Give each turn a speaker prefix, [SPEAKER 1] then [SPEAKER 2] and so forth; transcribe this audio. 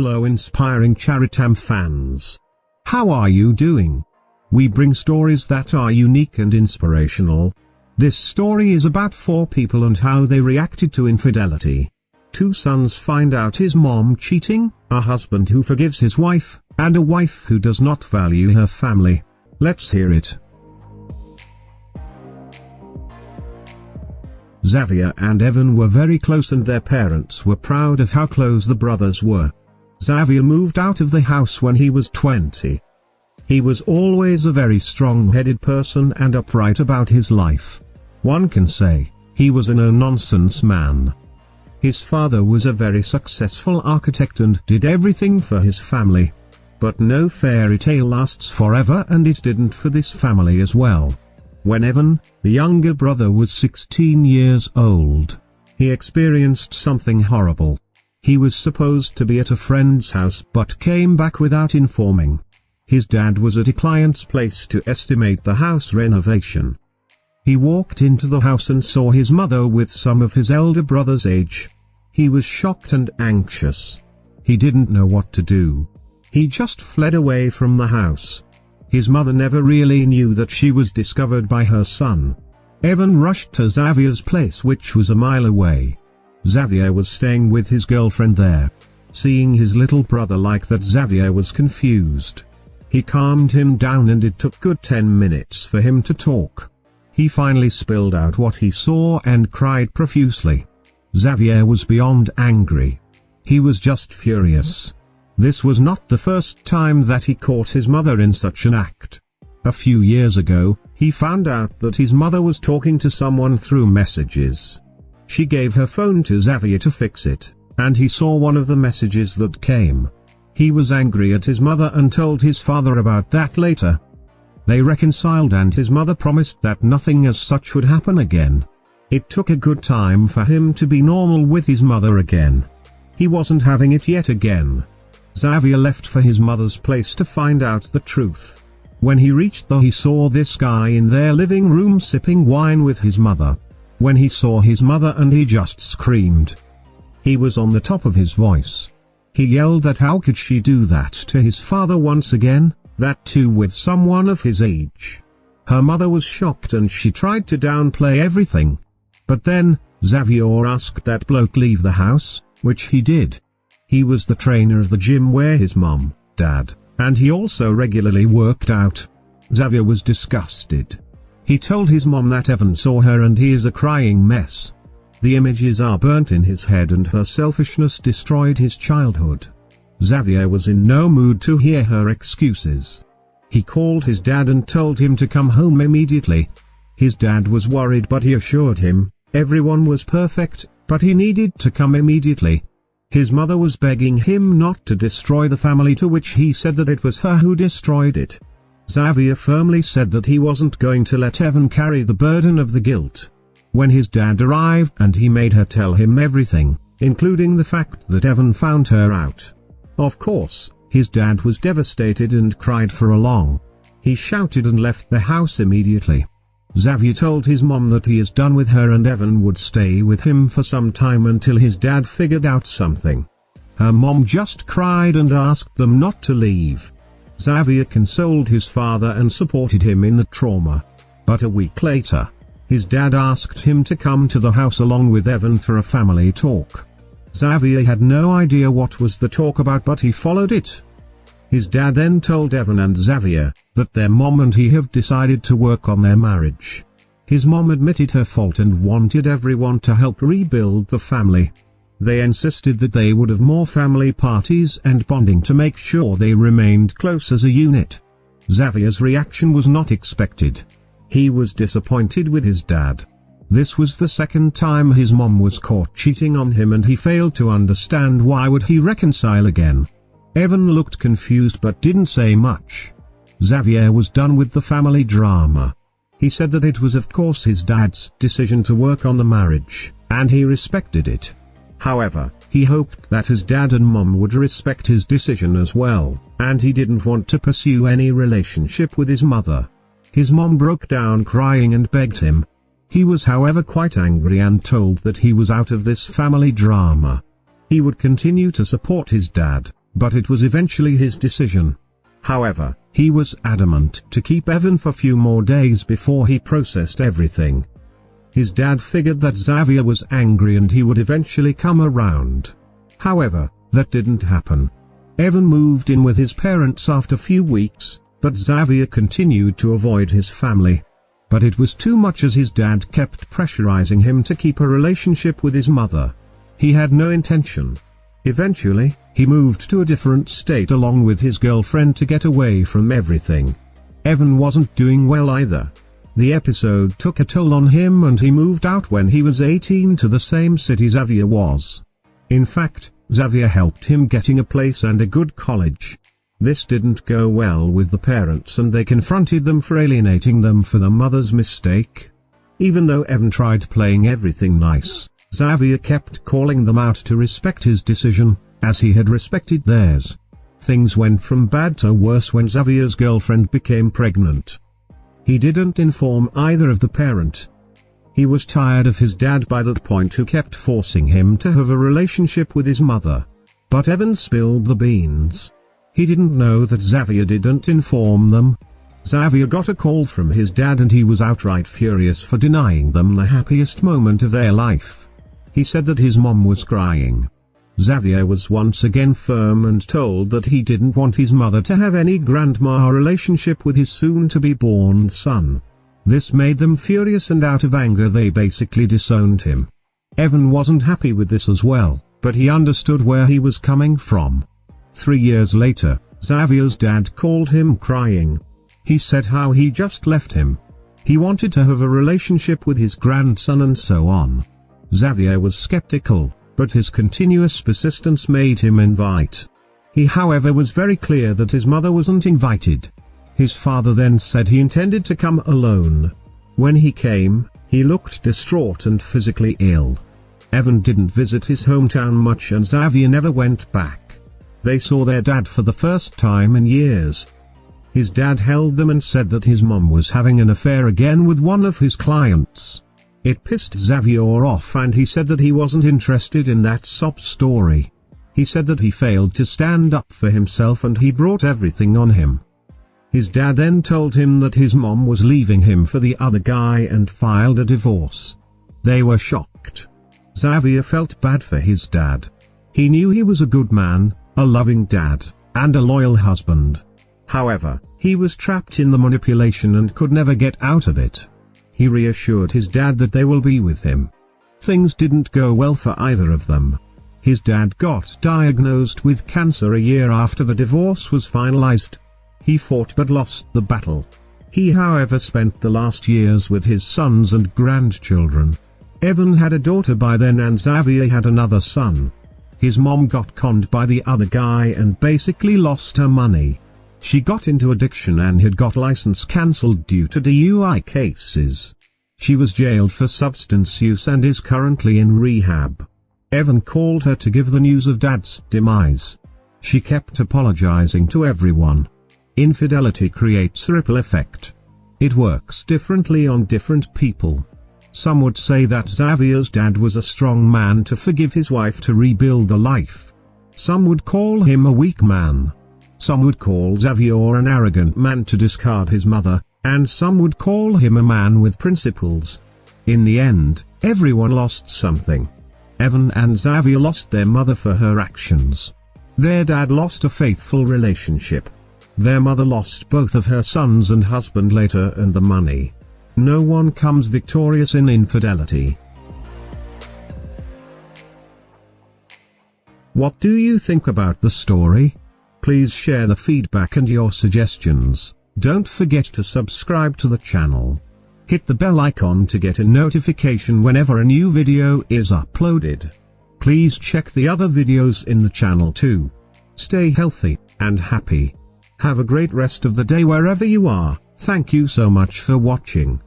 [SPEAKER 1] Hello inspiring Charitam fans. How are you doing? We bring stories that are unique and inspirational. This story is about 4 people and how they reacted to infidelity. 2 sons find out his mom cheating, a husband who forgives his wife, and a wife who does not value her family. Let's hear it. Xavier and Evan were very close and their parents were proud of how close the brothers were. Xavier moved out of the house when he was 20. He was always a very strong-headed person and upright about his life. One can say, he was a no-nonsense man. His father was a very successful architect and did everything for his family. But no fairy tale lasts forever, and it didn't for this family as well. When Evan, the younger brother, was 16 years old, he experienced something horrible. He was supposed to be at a friend's house but came back without informing. His dad was at a client's place to estimate the house renovation. He walked into the house and saw his mother with some of his elder brother's age. He was shocked and anxious. He didn't know what to do. He just fled away from the house. His mother never really knew that she was discovered by her son. Evan rushed to Xavier's place, which was a mile away. Xavier was staying with his girlfriend there. Seeing his little brother like that, Xavier was confused. He calmed him down and it took good 10 minutes for him to talk. He finally spilled out what he saw and cried profusely. Xavier was beyond angry. He was just furious. This was not the first time that he caught his mother in such an act. A few years ago, he found out that his mother was talking to someone through messages. She gave her phone to Xavier to fix it, and he saw one of the messages that came. He was angry at his mother and told his father about that later. They reconciled and his mother promised that nothing as such would happen again. It took a good time for him to be normal with his mother again. He wasn't having it yet again. Xavier left for his mother's place to find out the truth. When he reached there, he saw this guy in their living room sipping wine with his mother. When he saw his mother, and he just screamed. He was on the top of his voice. He yelled that how could she do that to his father once again, that too with someone of his age. Her mother was shocked and she tried to downplay everything. But then, Xavier asked that bloke leave the house, which he did. He was the trainer of the gym where his mom, dad, and he also regularly worked out. Xavier was disgusted. He told his mom that Evan saw her and he is a crying mess. The images are burnt in his head and her selfishness destroyed his childhood. Xavier was in no mood to hear her excuses. He called his dad and told him to come home immediately. His dad was worried but he assured him, everyone was perfect, but he needed to come immediately. His mother was begging him not to destroy the family, to which he said that it was her who destroyed it. Xavier firmly said that he wasn't going to let Evan carry the burden of the guilt. When his dad arrived and he made her tell him everything, including the fact that Evan found her out. Of course, his dad was devastated and cried for a long. He shouted and left the house immediately. Xavier told his mom that he is done with her and Evan would stay with him for some time until his dad figured out something. Her mom just cried and asked them not to leave. Xavier consoled his father and supported him in the trauma. But a week later, his dad asked him to come to the house along with Evan for a family talk. Xavier had no idea what was the talk about, but he followed it. His dad then told Evan and Xavier that their mom and he have decided to work on their marriage. His mom admitted her fault and wanted everyone to help rebuild the family. They insisted that they would have more family parties and bonding to make sure they remained close as a unit. Xavier's reaction was not expected. He was disappointed with his dad. This was the second time his mom was caught cheating on him and he failed to understand why would he reconcile again. Evan looked confused but didn't say much. Xavier was done with the family drama. He said that it was of course his dad's decision to work on the marriage, and he respected it. However, he hoped that his dad and mom would respect his decision as well, and he didn't want to pursue any relationship with his mother. His mom broke down crying and begged him. He was however quite angry and told that he was out of this family drama. He would continue to support his dad, but it was eventually his decision. However, he was adamant to keep Evan for few more days before he processed everything. His dad figured that Xavier was angry and he would eventually come around. However, that didn't happen. Evan moved in with his parents after few weeks, but Xavier continued to avoid his family. But it was too much as his dad kept pressurizing him to keep a relationship with his mother. He had no intention. Eventually, he moved to a different state along with his girlfriend to get away from everything. Evan wasn't doing well either. The episode took a toll on him and he moved out when he was 18 to the same city Xavier was. In fact, Xavier helped him getting a place and a good college. This didn't go well with the parents and they confronted them for alienating them for the mother's mistake. Even though Evan tried playing everything nice, Xavier kept calling them out to respect his decision, as he had respected theirs. Things went from bad to worse when Xavier's girlfriend became pregnant. He didn't inform either of the parent. He was tired of his dad by that point, who kept forcing him to have a relationship with his mother. But Evan spilled the beans. He didn't know that Xavier didn't inform them. Xavier got a call from his dad and he was outright furious for denying them the happiest moment of their life. He said that his mom was crying. Xavier was once again firm and told that he didn't want his mother to have any grandma relationship with his soon-to-be-born son. This made them furious and out of anger they basically disowned him. Evan wasn't happy with this as well, but he understood where he was coming from. 3 years later, Xavier's dad called him crying. He said how he just left him. He wanted to have a relationship with his grandson and so on. Xavier was skeptical, but his continuous persistence made him invite. He however was very clear that his mother wasn't invited. His father then said he intended to come alone. When he came, he looked distraught and physically ill. Evan didn't visit his hometown much and Xavier never went back. They saw their dad for the first time in years. His dad held them and said that his mom was having an affair again with one of his clients. It pissed Xavier off and he said that he wasn't interested in that sob story. He said that he failed to stand up for himself and he brought everything on him. His dad then told him that his mom was leaving him for the other guy and filed a divorce. They were shocked. Xavier felt bad for his dad. He knew he was a good man, a loving dad, and a loyal husband. However, he was trapped in the manipulation and could never get out of it. He reassured his dad that they will be with him. Things didn't go well for either of them. His dad got diagnosed with cancer a year after the divorce was finalized. He fought but lost the battle. He however spent the last years with his sons and grandchildren. Evan had a daughter by then and Xavier had another son. His mom got conned by the other guy and basically lost her money. She got into addiction and had got license cancelled due to DUI cases. She was jailed for substance use and is currently in rehab. Evan called her to give the news of Dad's demise. She kept apologizing to everyone. Infidelity creates a ripple effect. It works differently on different people. Some would say that Xavier's dad was a strong man to forgive his wife to rebuild a life. Some would call him a weak man. Some would call Xavier an arrogant man to discard his mother, and some would call him a man with principles. In the end, everyone lost something. Evan and Xavier lost their mother for her actions. Their dad lost a faithful relationship. Their mother lost both of her sons and husband later and the money. No one comes victorious in infidelity. What do you think about the story? Please share the feedback and your suggestions. Don't forget to subscribe to the channel. Hit the bell icon to get a notification whenever a new video is uploaded. Please check the other videos in the channel too. Stay healthy and happy. Have a great rest of the day wherever you are. Thank you so much for watching.